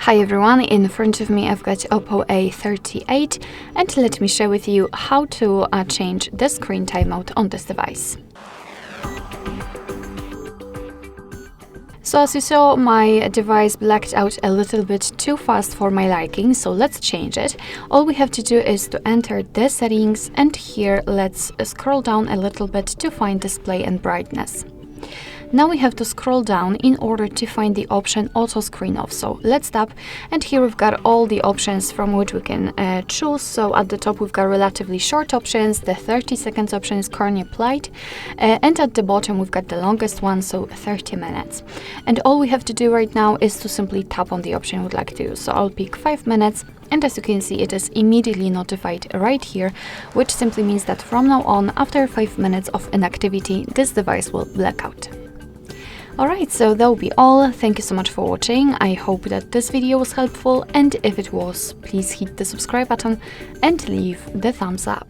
Hi everyone, in front of me I've got OPPO A38 and let me share with you how to change the screen timeout on this device. So as you saw, my device blacked out a little bit too fast for my liking, so let's change it. All we have to do is to enter the settings, and here let's scroll down a little bit to find display and brightness. Now we have to scroll down in order to find the option auto screen off. So let's tap, and here we've got all the options from which we can choose. So at the top we've got relatively short options, the 30 seconds option is currently applied, and at the bottom we've got the longest one, so 30 minutes. And all we have to do right now is to simply tap on the option we'd like to use. So I'll pick 5 minutes, and as you can see it is immediately notified right here, which simply means that from now on, after 5 minutes of inactivity, this device will black out. Alright, so that will be all. Thank you so much for watching. I hope that this video was helpful, and if it was, please hit the subscribe button and leave the thumbs up.